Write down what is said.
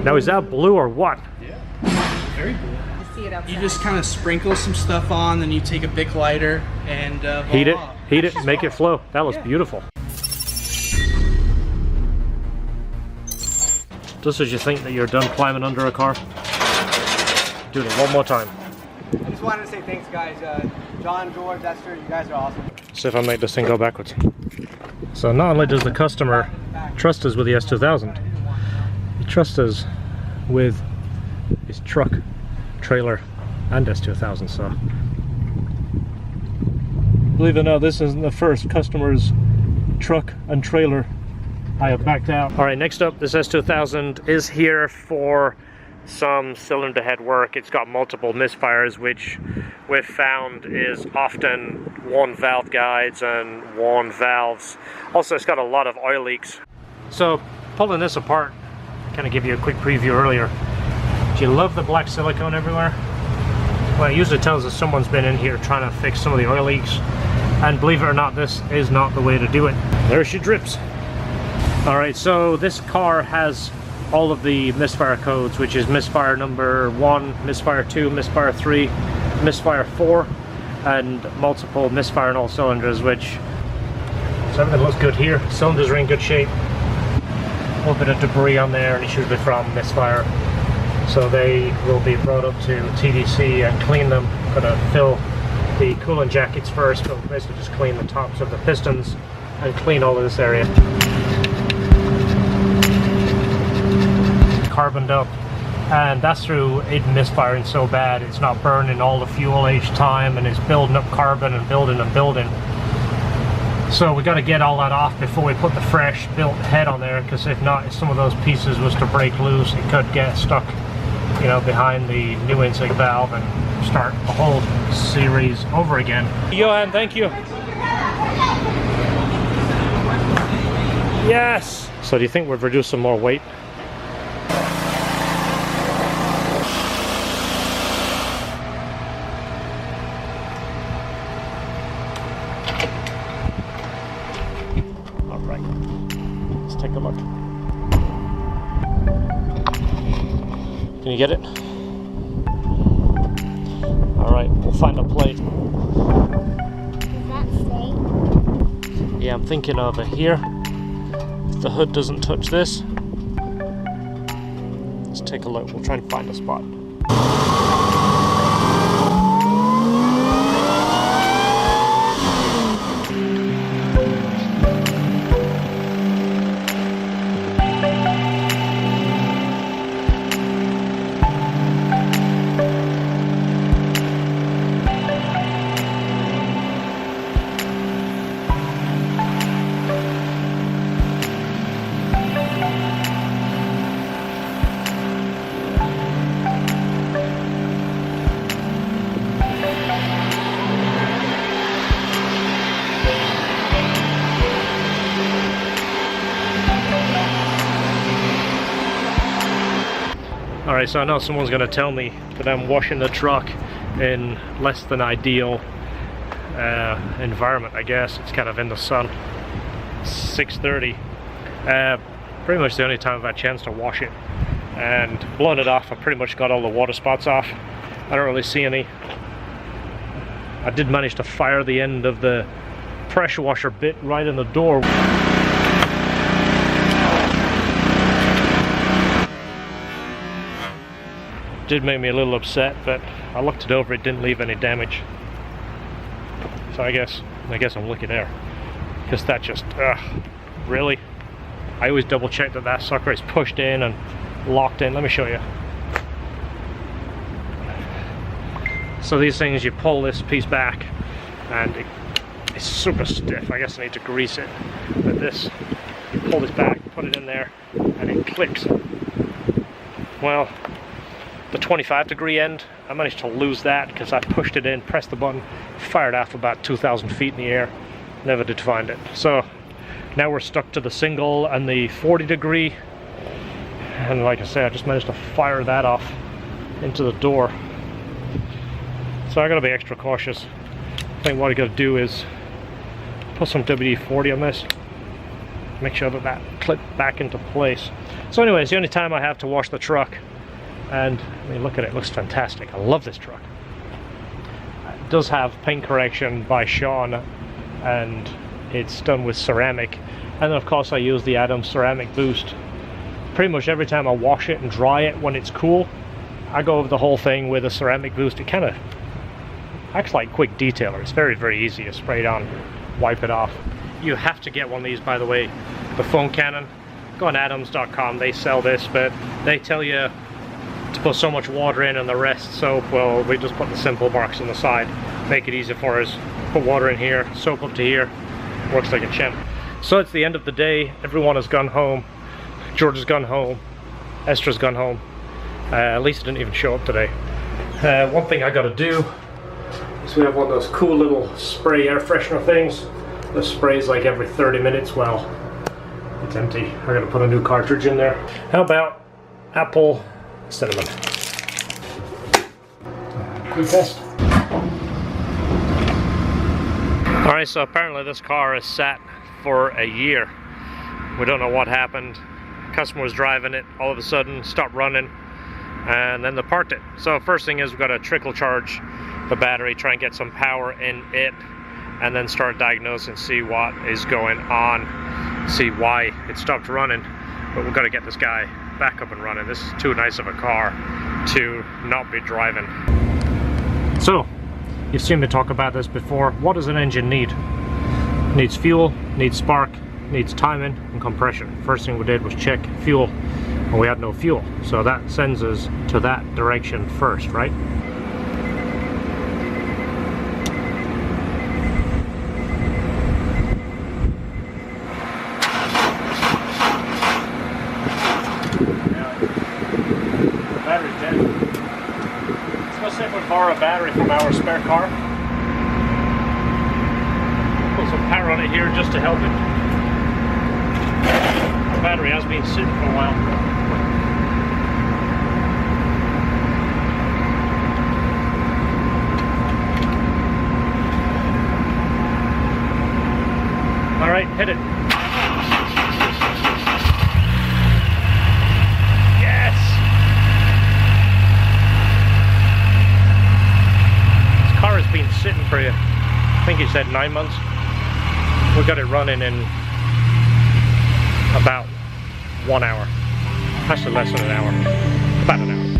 Now is that blue or what? Yeah, very blue. See it outside. You just kind of sprinkle some stuff on, then you take a Bic lighter and heat it, voila. make it flow. That looks beautiful. Just as you think that you're done climbing under a car, do it one more time. I just wanted to say thanks, guys. John, George, Esther, you guys are awesome. See if I make this thing go backwards. So not only does the customer trust us with the S2000, he trusts us with his truck, trailer, and S2000. So, believe it or not, this isn't the first customer's truck and trailer I have backed out. All right, next up, this S2000 is here for some cylinder head work. It's got multiple misfires, which we've found is often worn valve guides and worn valves. Also, it's got a lot of oil leaks. So, pulling this apart, kind of give you a quick preview earlier. Do you love the black silicone everywhere? Well, it usually tells us someone's been in here trying to fix some of the oil leaks. And believe it or not, this is not the way to do it. There she drips. All right, so this car has all of the misfire codes, which is misfire number 1, misfire 2, misfire 3, misfire 4, and multiple misfire in all cylinders, which, so everything looks good here. Cylinders are in good shape. A little bit of debris on there, and it's usually from misfire. So they will be brought up to TDC and clean them. Gonna fill the coolant jackets first, but basically just clean the tops of the pistons and clean all of this area. Carboned up, and that's through it misfiring so bad it's not burning all the fuel each time, and it's building up carbon and building and building. So we got to get all that off before we put the fresh built head on there, because if not, if some of those pieces was to break loose, it could get stuck, you know, behind the new intake valve and start the whole series over again. Johan, thank you. Yes. So do you think we've reduced some more weight? Take a look. Can you get it? Alright, we'll find a plate. Does that stay? Yeah, I'm thinking of it here. If the hood doesn't touch this, let's take a look. We'll try and find a spot. Alright, so I know someone's going to tell me that I'm washing the truck in less than ideal environment, I guess. It's kind of in the sun. 6:30. Pretty much the only time I've had a chance to wash it. And blowing it off, I pretty much got all the water spots off. I don't really see any. I did manage to fire the end of the pressure washer bit right in the door. Did make me a little upset, but I looked it over, it didn't leave any damage. So I guess I'm lucky there. Because that just, really? I always double check that that sucker is pushed in and locked in. Let me show you. So these things, you pull this piece back and it's super stiff. I guess I need to grease it. But this, you pull this back, put it in there, and it clicks. Well, the 25-degree end, I managed to lose that because I pushed it in, pressed the button, fired off about 2,000 feet in the air, never did find it. So now we're stuck to the single and the 40-degree, and like I say, I just managed to fire that off into the door. So I gotta be extra cautious. I think what I gotta do is put some WD-40 on this, make sure that that clipped back into place. So anyway, it's the only time I have to wash the truck. And I mean, look at it, it looks fantastic. I love this truck. It does have paint correction by Sean, and it's done with ceramic. And then of course I use the Adams ceramic boost. Pretty much every time I wash it and dry it when it's cool, I go over the whole thing with a ceramic boost. It kind of acts like quick detailer. It's very, very easy to spray it on, wipe it off. You have to get one of these, by the way, the foam cannon. Go on adams.com, they sell this, but they tell you to put so much water in and the rest soap. Well, we just put the simple marks on the side, make it easy for us. Put water in here, soap up to here, works like a champ. So it's the end of the day, everyone has gone home. George has gone home, Esther's gone home. Lisa didn't even show up today. One thing I gotta do is we have one of those cool little spray air freshener things that sprays like every 30 minutes. Well, it's empty. I gotta put a new cartridge in there. How about apple cinnamon? Quick test. Alright, so apparently this car is sat for a year. We don't know what happened. Customer was driving it, all of a sudden stopped running, and then they parked it. So first thing is we've got to trickle charge the battery, try and get some power in it, and then start diagnosing, see what is going on, see why it stopped running. But we've got to get this guy back up and running. This is too nice of a car to not be driving. So you've seen me talk about this before. What does an engine need? It needs fuel, needs spark, needs timing and compression. First thing we did was check fuel, and we had no fuel, so that sends us to that direction first, right? Battery's dead. Let's go see if we can borrow a battery from our spare car. Put some power on it here just to help it. The battery has been sitting for a while. All right, hit it. Yes! This car has been sitting for you, I think he said 9 months. We got it running in about 1 hour. Actually less than an hour. About an hour.